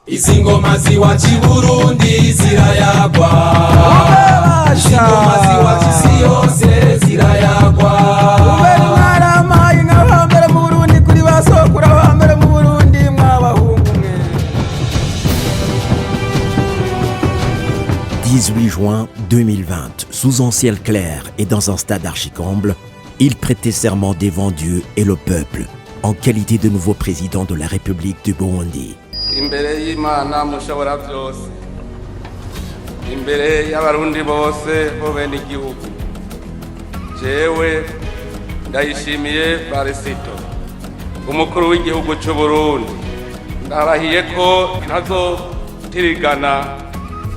Izi ngoma ziwacu i Burundi zirayagwa, ingoma ziwacu isi yose zirayagwa. Kubera mwaramaye nk'abambere mu Burundi kuri basokura abambere mu Burundi mw'abahungu mwe. 18 juin 2020, sous un ciel clair et dans un stade archi-comble, il prêtait serment devant Dieu et le peuple en qualité de nouveau président de la République du Burundi. Imbere y'Imana mushobora byose, imbere y'abarundi bose bo bene igihugu, jewe Ndayishimiye Varisito, umukuru w'igihugu cy'u Burundi, ndarahiye ko ntazotirigana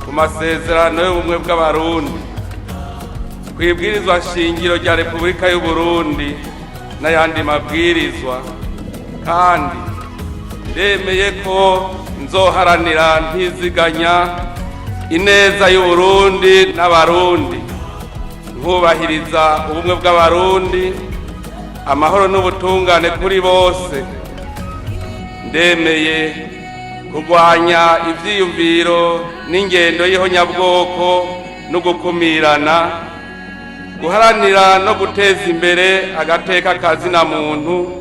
ku masezerano y'ubumwe bw'abarundi, kwibwirizwa shingiro rya Repubulika y'u Burundi n'ayandi mabwirizwa, kandi ndemeye ko nzoharanira ntiziganya ineza y'u Burundi n'abarundi, nkubahiriza ubumwe bw'abarundi, amahoro n'ubutungane kuri bose. Ndemeye kurwanya ivyiyumviro n'ingendo y'ihonyabwoko no gukumirana, guharanira no guteza imbere agateka kazina muntu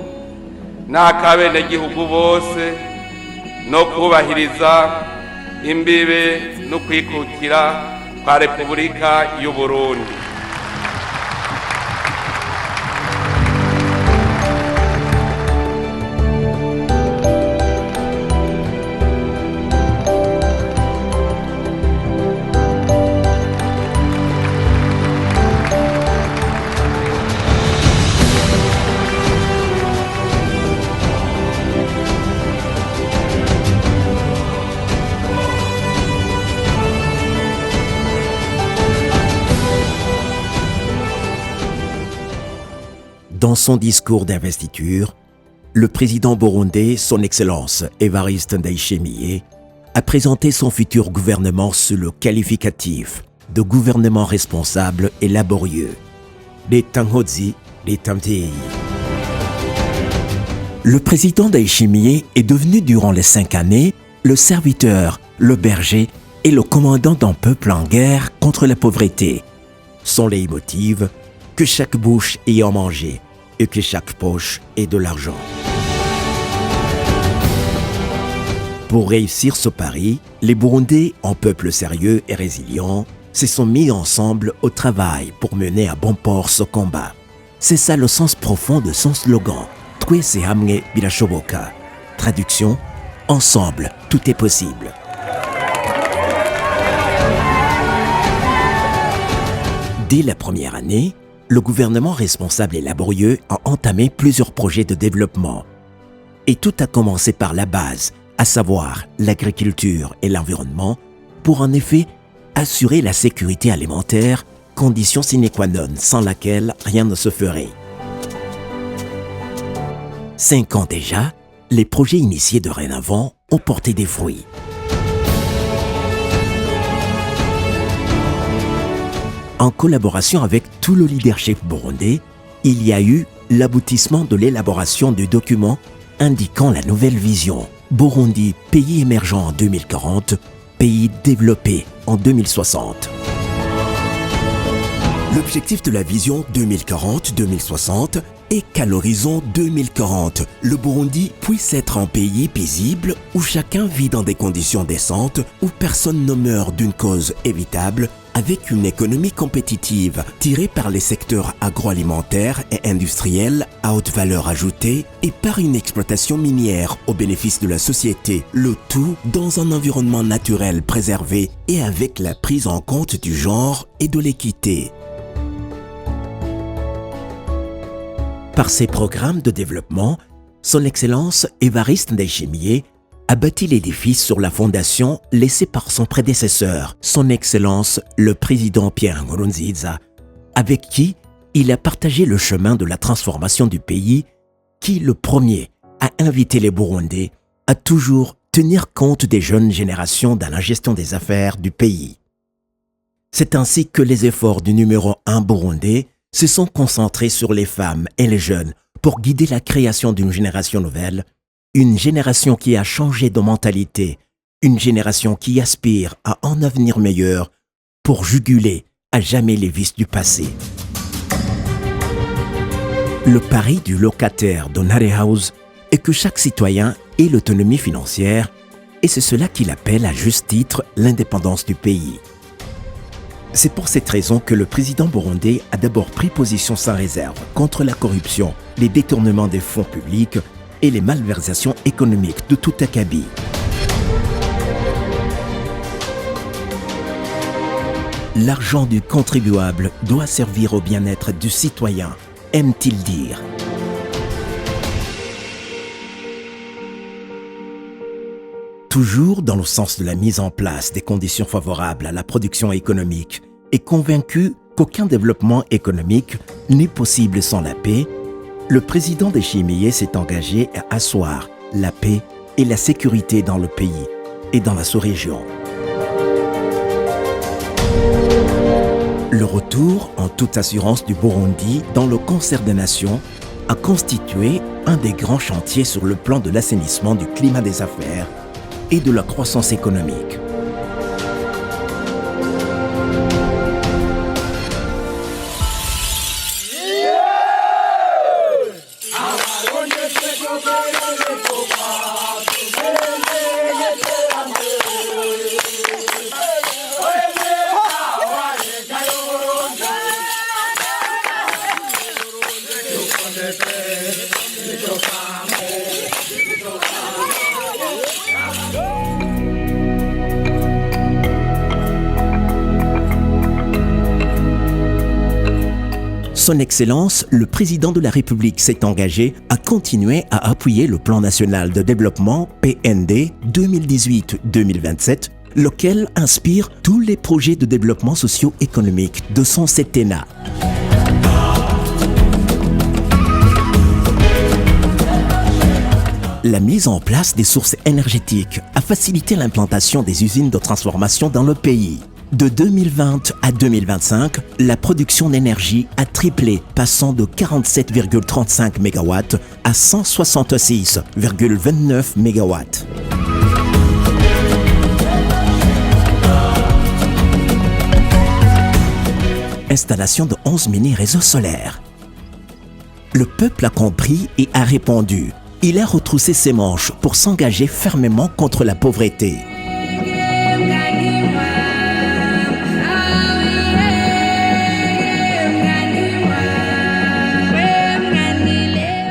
n'akabenegihugu bose, no kubahiriza imbibe no kwikukira kwa Repubulika y'u Burundi. Dans son discours d'investiture, le président burundais, son Excellence Evariste Ndayishimiye, a présenté son futur gouvernement sous le qualificatif de gouvernement responsable et laborieux. L'État Nkozi, l'État Mvyeyi. Le président Ndayishimiye est devenu durant les 5 années le serviteur, le berger et le commandant d'un peuple en guerre contre la pauvreté. Son leitmotiv, que chaque bouche ait à manger et que chaque poche ait de l'argent. Pour réussir ce pari, les Burundais, en peuple sérieux et résilient, se sont mis ensemble au travail pour mener à bon port ce combat. C'est ça le sens profond de son slogan « Twese hamwe birashoboka ». Traduction : ensemble, tout est possible. Dès la première année, le gouvernement responsable et laborieux a entamé plusieurs projets de développement. Et tout a commencé par la base, à savoir l'agriculture et l'environnement, pour en effet assurer la sécurité alimentaire, condition sine qua non sans laquelle rien ne se ferait. 5 ans déjà, les projets initiés dorénavant ont porté des fruits. En collaboration avec tout le leadership burundais, il y a eu l'aboutissement de l'élaboration du document indiquant la nouvelle vision Burundi, pays émergent en 2040, pays développé en 2060. L'objectif de la vision 2040-2060 est qu'à l'horizon 2040, le Burundi puisse être un pays paisible où chacun vit dans des conditions décentes, où personne ne meurt d'une cause évitable, avec une économie compétitive tirée par les secteurs agroalimentaires et industriels à haute valeur ajoutée et par une exploitation minière au bénéfice de la société, le tout dans un environnement naturel préservé et avec la prise en compte du genre et de l'équité. Par ses programmes de développement, son Excellence Evariste Ndayishimiye a bâti l'édifice sur la fondation laissée par son prédécesseur, son Excellence le président Pierre Nkurunziza, avec qui il a partagé le chemin de la transformation du pays, qui le premier a invité les Burundais à toujours tenir compte des jeunes générations dans la gestion des affaires du pays. C'est ainsi que les efforts du numéro 1 burundais se sont concentrés sur les femmes et les jeunes pour guider la création d'une génération nouvelle, une génération qui a changé de mentalité Une génération qui aspire à un avenir meilleur pour juguler à jamais les vices du passé. Le pari du locataire Donare House est que chaque citoyen ait l'autonomie financière et c'est cela qu'il appelle à juste titre l'indépendance du pays. C'est pour cette raison que le président burundais a d'abord pris position sans réserve contre la corruption, les détournements des fonds publics et les malversations économiques de tout acabit. L'argent du contribuable doit servir au bien-être du citoyen, aime-t-il dire. Toujours dans le sens de la mise en place des conditions favorables à la production économique et convaincu qu'aucun développement économique n'est possible sans la paix, le président Ndayishimiye s'est engagé à asseoir la paix et la sécurité dans le pays et dans la sous-région. Le retour en toute assurance du Burundi dans le concert des nations a constitué un des grands chantiers sur le plan de l'assainissement du climat des affaires et de la croissance économique. Son Excellence, le président de la République s'est engagé à continuer à appuyer le plan national de développement PND 2018-2027, lequel inspire tous les projets de développement socio-économique de son septennat. La mise en place des sources énergétiques a facilité l'implantation des usines de transformation dans le pays. De 2020 à 2025, la production d'énergie a triplé, passant de 47,35 MW à 166,29 MW. Installation de 11 mini-réseaux solaires. Le peuple a compris et a répondu. Il a retroussé ses manches pour s'engager fermement contre la pauvreté.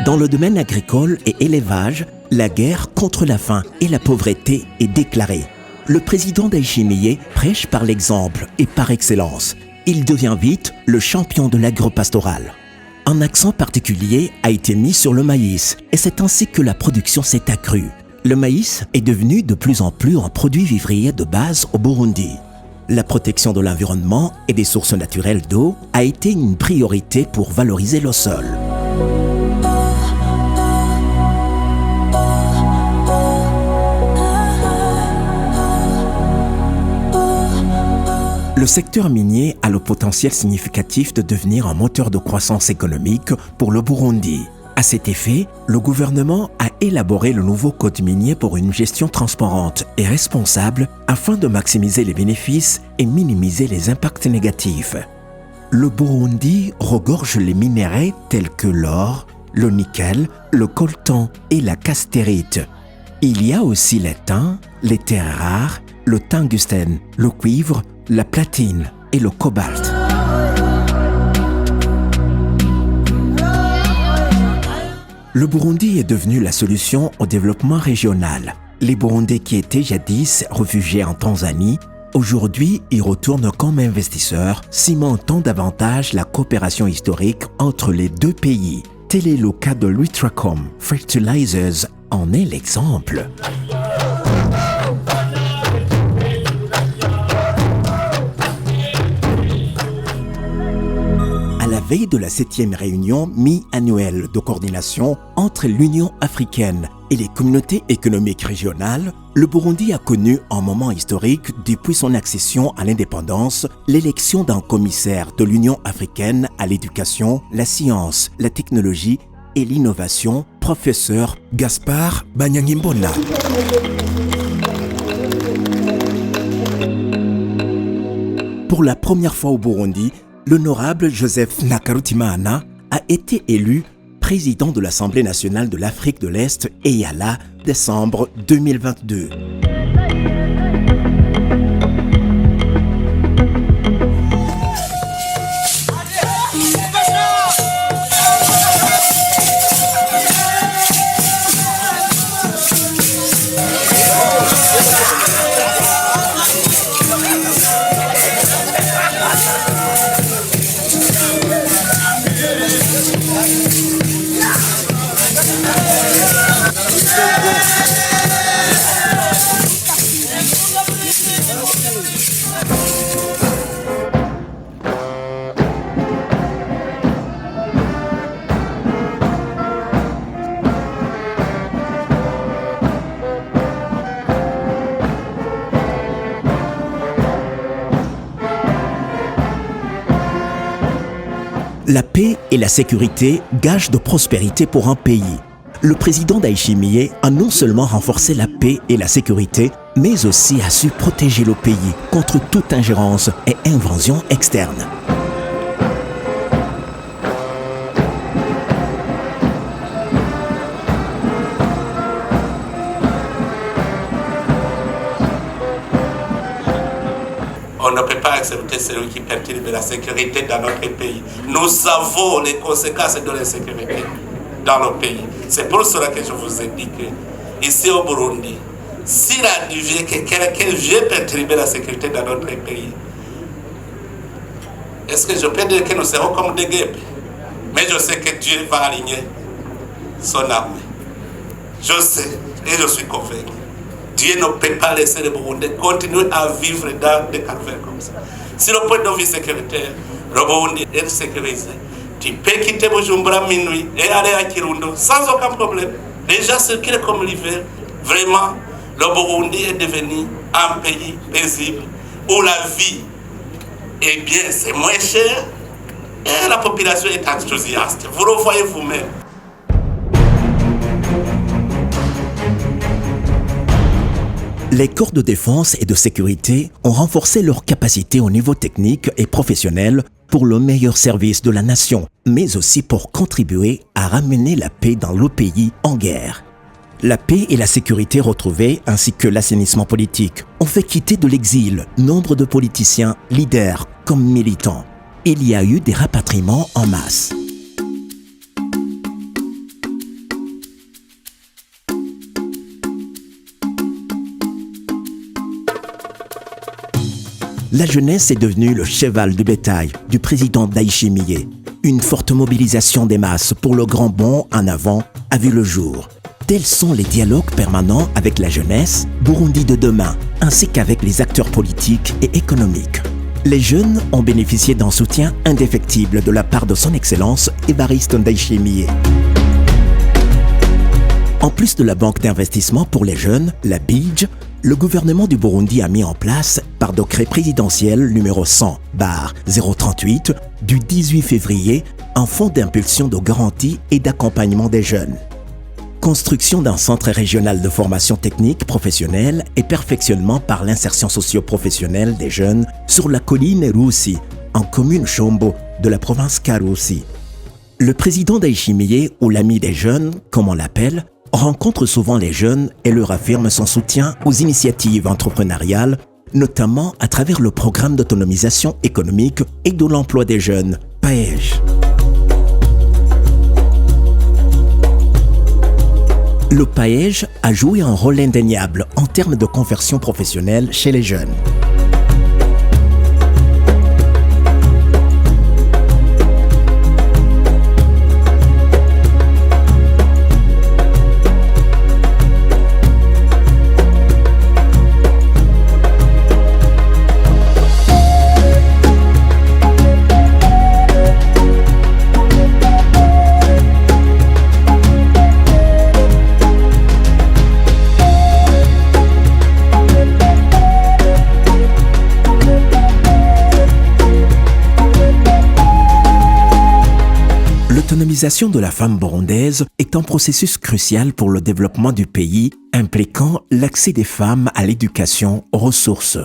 Dans le domaine agricole et élevage, la guerre contre la faim et la pauvreté est déclarée. Le président Ndayishimiye prêche par l'exemple et par excellence. Il devient vite le champion de l'agropastoral. Un accent particulier a été mis sur le maïs et c'est ainsi que la production s'est accrue. Le maïs est devenu de plus en plus un produit vivrier de base au Burundi. La protection de l'environnement et des sources naturelles d'eau a été une priorité pour valoriser le sol. Le secteur minier a le potentiel significatif de devenir un moteur de croissance économique pour le Burundi. À cet effet, le gouvernement a élaboré le nouveau code minier pour une gestion transparente et responsable afin de maximiser les bénéfices et minimiser les impacts négatifs. Le Burundi regorge les minéraux tels que l'or, le nickel, le coltan et la castérite. Il y a aussi l'étain, les terres rares, le tungstène, le cuivre, la platine et le cobalt. Le Burundi est devenu la solution au développement régional. Les Burundais qui étaient jadis réfugiés en Tanzanie, aujourd'hui y retournent comme investisseurs, cimentant davantage la coopération historique entre les deux pays. Tel est le cas de Lutracom Fertilizers en est l'exemple. À la veille de la 7e réunion mi-annuelle de coordination entre l'Union africaine et les communautés économiques régionales, le Burundi a connu un moment historique depuis son accession à l'indépendance, l'élection d'un commissaire de l'Union africaine à l'éducation, la science, la technologie et l'innovation, professeur Gaspard Banyangimbona. Pour la première fois au Burundi, l'honorable Joseph Nakarutimana a été élu président de l'Assemblée nationale de l'Afrique de l'Est EALA, décembre 2022. La paix et la sécurité, gage de prospérité pour un pays. Le président Ndayishimiye a non seulement renforcé la paix et la sécurité, mais aussi a su protéger le pays contre toute ingérence et invasion externe. On ne peut pas accepter celui qui perturbe la sécurité dans notre pays. Nous savons les conséquences de l'insécurité dans nos pays. C'est pour cela que je vous ai dit que ici au Burundi, s'il a dit que quelqu'un vient perturber la sécurité dans notre pays, est-ce que je peux dire que nous serons comme des guêpes? Mais je sais que Dieu va aligner son armée. Je sais et je suis convaincu. Dieu ne peut pas laisser les Burundais continuer à vivre dans des calvaires comme ça. Si le point de vue sécuritaire, le Burundi est sécurisé, tu peux quitter Bujumbura minuit et aller à Kirundo sans aucun problème. Déjà circuler comme l'hiver. Vraiment, le Burundi est devenu un pays paisible où la vie, eh bien, c'est moins cher et la population est enthousiaste. Vous le voyez vous-même. Les corps de défense et de sécurité ont renforcé leurs capacités au niveau technique et professionnel pour le meilleur service de la nation, mais aussi pour contribuer à ramener la paix dans le pays en guerre. La paix et la sécurité retrouvées, ainsi que l'assainissement politique, ont fait quitter de l'exil nombre de politiciens, leaders comme militants. Il y a eu des rapatriements en masse. La jeunesse est devenue le cheval de bataille du président Ndayishimiye. Une forte mobilisation des masses pour le grand bond en avant a vu le jour. Tels sont les dialogues permanents avec la jeunesse, Burundi de demain, ainsi qu'avec les acteurs politiques et économiques. Les jeunes ont bénéficié d'un soutien indéfectible de la part de son Excellence Évariste Ndayishimiye. En plus de la banque d'investissement pour les jeunes, la BIJ, le gouvernement du Burundi a mis en place, par décret présidentiel numéro 100/038 du 18 février, un fonds d'impulsion de garantie et d'accompagnement des jeunes. Construction d'un centre régional de formation technique professionnelle et perfectionnement par l'insertion socio-professionnelle des jeunes sur la colline Roussi, en commune Chombo de la province Karusi. Le président Ndayishimiye, ou l'ami des jeunes, comme on l'appelle, rencontre souvent les jeunes et leur affirme son soutien aux initiatives entrepreneuriales, notamment à travers le programme d'autonomisation économique et de l'emploi des jeunes, PAEJ. Le PAEJ a joué un rôle indéniable en termes de conversion professionnelle chez les jeunes. L'autonomisation de la femme burundaise est un processus crucial pour le développement du pays, impliquant l'accès des femmes à l'éducation, aux ressources.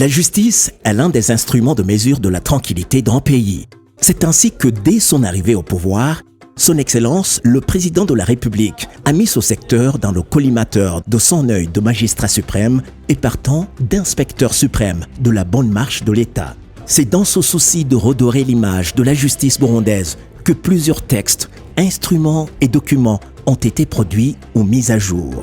La justice est l'un des instruments de mesure de la tranquillité d'un pays. C'est ainsi que dès son arrivée au pouvoir, Son Excellence, le président de la République, a mis ce secteur dans le collimateur de son œil de magistrat suprême et partant d'inspecteur suprême de la bonne marche de l'État. C'est dans ce souci de redorer l'image de la justice burundaise que plusieurs textes, instruments et documents ont été produits ou mis à jour.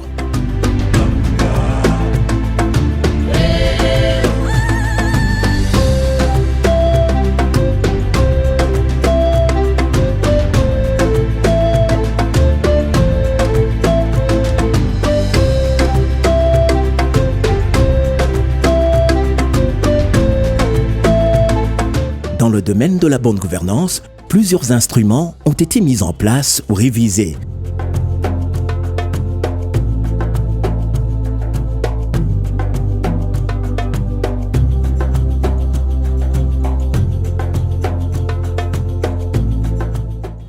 Dans le domaine de la bonne gouvernance, plusieurs instruments ont été mis en place ou révisés.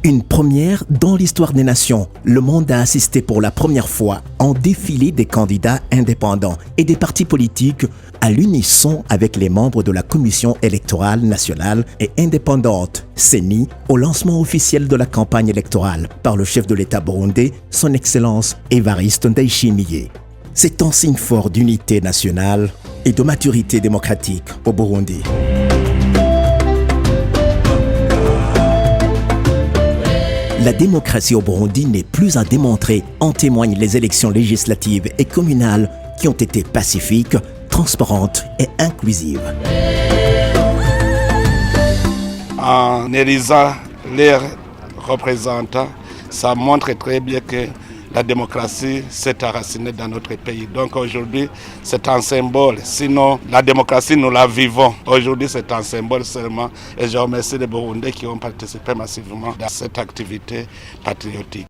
Une première dans l'histoire des nations, le monde a assisté pour la première fois en défilé des candidats indépendants et des partis politiques à l'unisson avec les membres de la Commission électorale nationale et indépendante, CENI, au lancement officiel de la campagne électorale par le chef de l'État burundais, Son Excellence Évariste Ndayishimiye. C'est un signe fort d'unité nationale et de maturité démocratique au Burundi. La démocratie au Burundi n'est plus à démontrer, en témoignent les élections législatives et communales qui ont été pacifiques, transparentes et inclusives. En élisant les représentants, ça montre très bien que la démocratie s'est enracinée dans notre pays. Donc aujourd'hui, c'est un symbole. Sinon, la démocratie, nous la vivons. Aujourd'hui, c'est un symbole seulement. Et je remercie les Burundais qui ont participé massivement dans cette activité patriotique.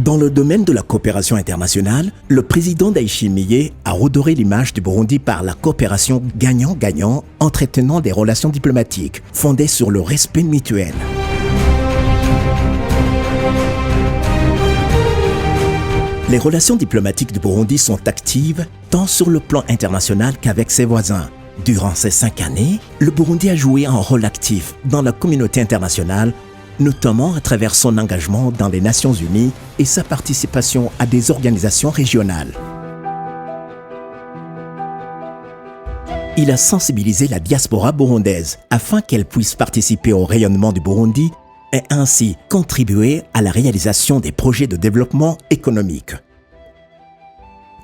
Dans le domaine de la coopération internationale, le président Ndayishimiye a redoré l'image du Burundi par la coopération gagnant-gagnant entretenant des relations diplomatiques fondées sur le respect mutuel. Les relations diplomatiques du Burundi sont actives tant sur le plan international qu'avec ses voisins. Durant ces 5 années, le Burundi a joué un rôle actif dans la communauté internationale, notamment à travers son engagement dans les Nations Unies et sa participation à des organisations régionales. Il a sensibilisé la diaspora burundaise afin qu'elle puisse participer au rayonnement du Burundi et ainsi contribuer à la réalisation des projets de développement économique.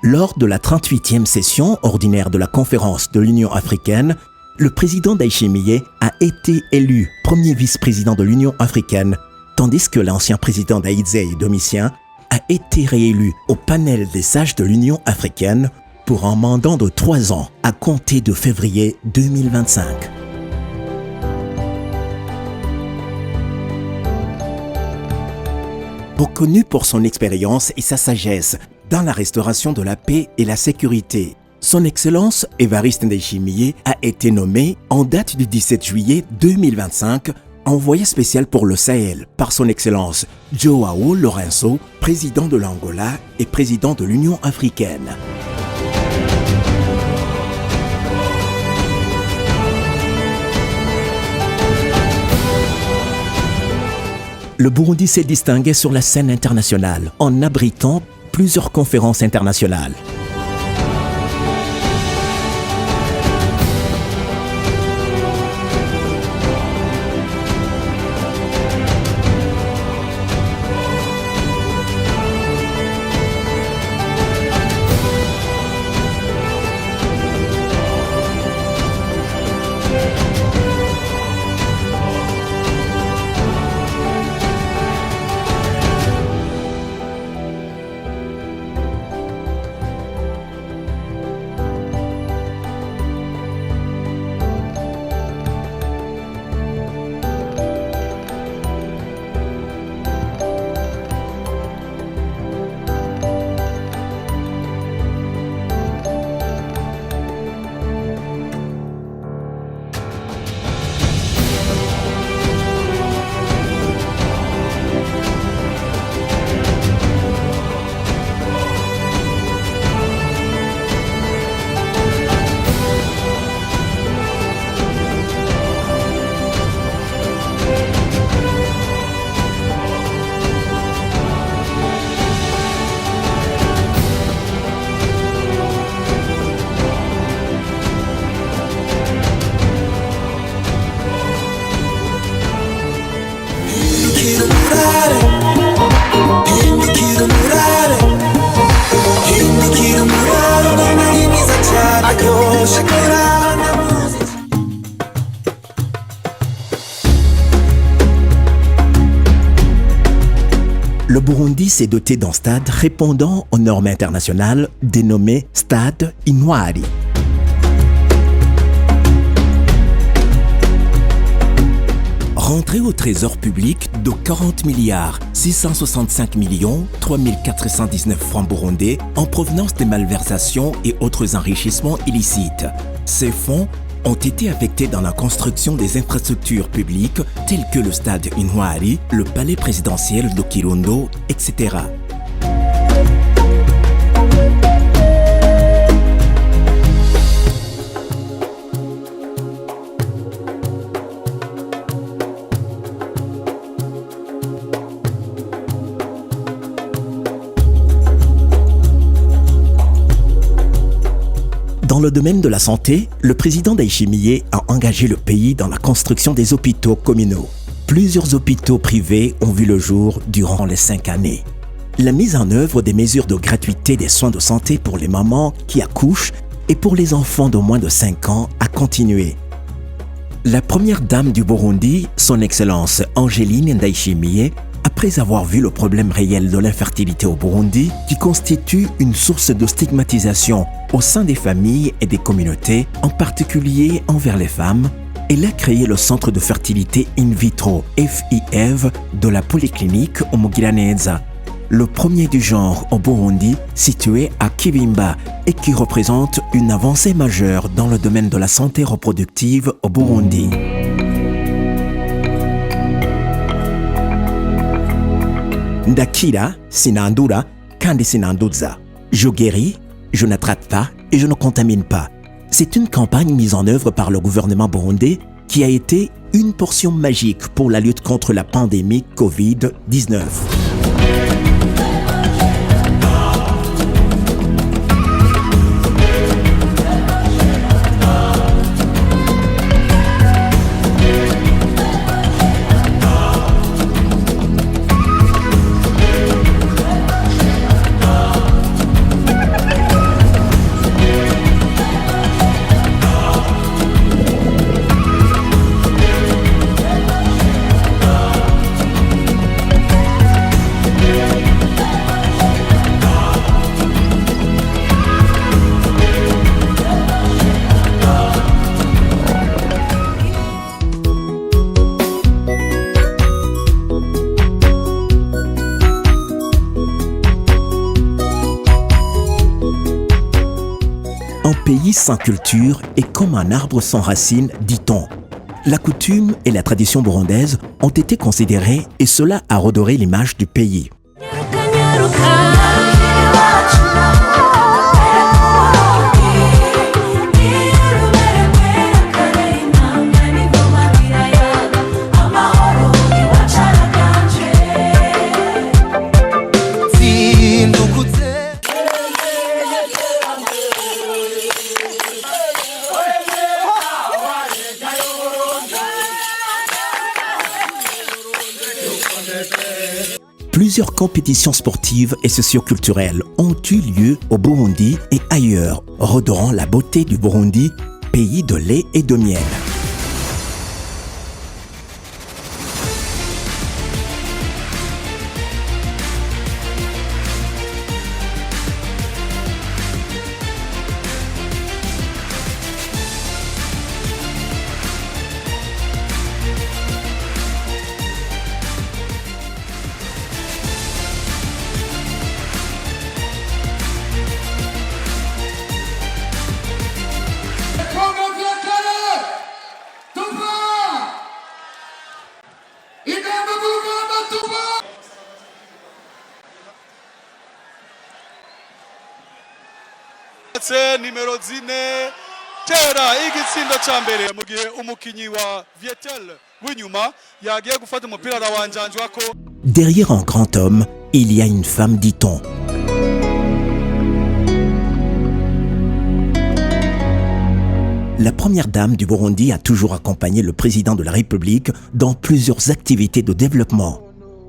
Lors de la 38e session ordinaire de la conférence de l'Union africaine, le président Ndayishimiye a été élu premier vice-président de l'Union africaine, tandis que l'ancien président Daïdze Domitien a été réélu au panel des sages de l'Union africaine pour un mandat de 3 ans à compter de février 2025. Reconnu pour son expérience et sa sagesse dans la restauration de la paix et la sécurité, Son Excellence Évariste Ndayishimiye a été nommé en date du 17 juillet 2025 envoyé spécial pour le Sahel par Son Excellence João Lourenço, président de l'Angola et président de l'Union africaine. Le Burundi s'est distingué sur la scène internationale en abritant plusieurs conférences internationales. Burundi s'est doté d'un stade répondant aux normes internationales dénommé Stade Intwari. Rentrée au trésor public de 40 milliards 665 millions 3419 francs burundais en provenance des malversations et autres enrichissements illicites. Ces fonds ont été affectés dans la construction des infrastructures publiques telles que le stade Intwari, le palais présidentiel de Kirundo, etc. Dans le domaine de la santé, le président Ndayishimiye a engagé le pays dans la construction des hôpitaux communaux. Plusieurs hôpitaux privés ont vu le jour durant les 5 années. La mise en œuvre des mesures de gratuité des soins de santé pour les mamans qui accouchent et pour les enfants de moins de 5 ans a continué. La première dame du Burundi, son Excellence Angeline Ndayishimiye, après avoir vu le problème réel de l'infertilité au Burundi, qui constitue une source de stigmatisation au sein des familles et des communautés, en particulier envers les femmes, elle a créé le centre de fertilité in vitro FIV de la polyclinique Umugiraneza, le premier du genre au Burundi, situé à Kibimba et qui représente une avancée majeure dans le domaine de la santé reproductive au Burundi. Ndakira, sinandura, kandi sinanduza. Je guéris, je n'attrape pas et je ne contamine pas. C'est une campagne mise en œuvre par le gouvernement burundais qui a été une portion magique pour la lutte contre la pandémie Covid-19. Un pays sans culture est comme un arbre sans racines, dit-on. La coutume et la tradition burundaise ont été considérées et cela a redoré l'image du pays. Plusieurs compétitions sportives et socio-culturelles ont eu lieu au Burundi et ailleurs, redorant la beauté du Burundi, pays de lait et de miel. Nimero zine tera igitsindo ca mbere mu gihe umukinyi wa Vietel w'inyuma yagiye gufata umupira arawanjanjwako. Derrière un grand homme, il y a une femme, dit-on. La première dame du Burundi a toujours accompagné le président de la République dans plusieurs activités de développement.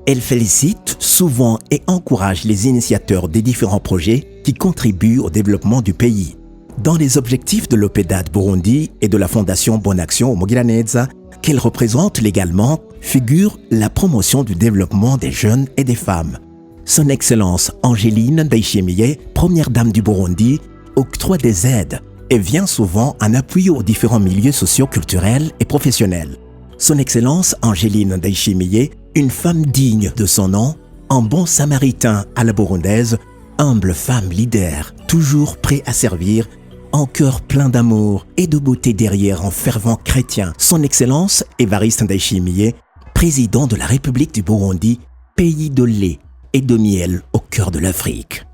Elle félicite souvent et encourage les initiateurs des différents projets qui contribuent au développement du pays. Dans les objectifs de l'OPEDAD Burundi et de la Fondation Bonne Action Umugiraneza, qu'elle représente légalement, figure la promotion du développement des jeunes et des femmes. Son Excellence Angeline Ndayishimiye, première dame du Burundi, octroie des aides et vient souvent en appui aux différents milieux socio-culturels et professionnels. Son Excellence Angeline Ndayishimiye, une femme digne de son nom, un bon samaritain à la burundaise, humble femme leader, toujours prêt à servir, en cœur plein d'amour et de beauté derrière un fervent chrétien. Son Excellence Évariste Ndayishimiye, président de la République du Burundi, pays de lait et de miel au cœur de l'Afrique.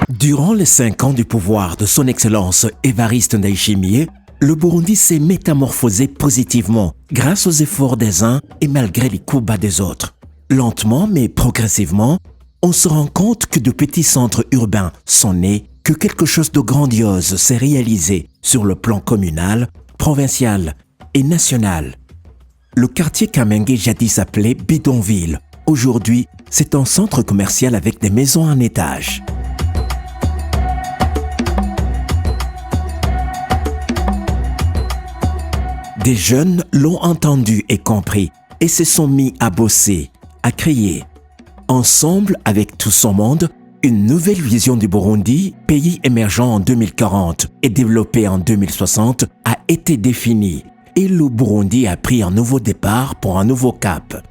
Durant les 5 ans du pouvoir de son Excellence Évariste Ndayishimiye, le Burundi s'est métamorphosé positivement grâce aux efforts des uns et malgré les coups bas des autres. Lentement mais progressivement, on se rend compte que de petits centres urbains sont nés, que quelque chose de grandiose s'est réalisé sur le plan communal, provincial et national. Le quartier Kamenge, jadis appelé Bidonville, aujourd'hui c'est un centre commercial avec des maisons en étage. Des jeunes l'ont entendu et compris et se sont mis à bosser, à créer. Ensemble avec tout son monde, une nouvelle vision du Burundi, pays émergent en 2040 et développé en 2060, a été définie et le Burundi a pris un nouveau départ pour un nouveau cap.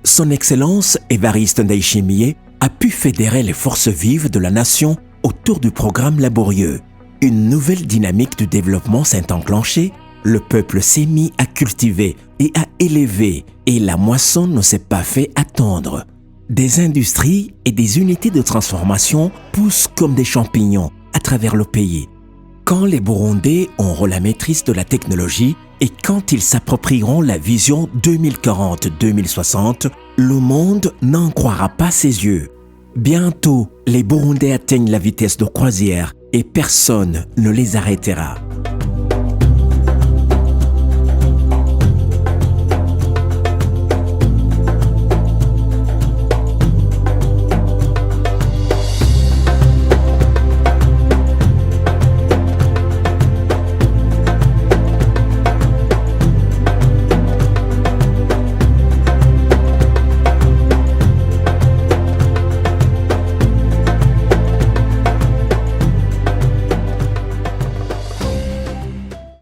Son Excellence Évariste Ndayishimiye a pu fédérer les forces vives de la nation autour du programme laborieux. Une nouvelle dynamique de développement s'est enclenchée. Le peuple s'est mis à cultiver et à élever et la moisson ne s'est pas fait attendre. Des industries et des unités de transformation poussent comme des champignons à travers le pays. Quand les Burundais auront la maîtrise de la technologie et quand ils s'approprieront la vision 2040-2060, le monde n'en croira pas ses yeux. Bientôt, les Burundais atteignent la vitesse de croisière et personne ne les arrêtera.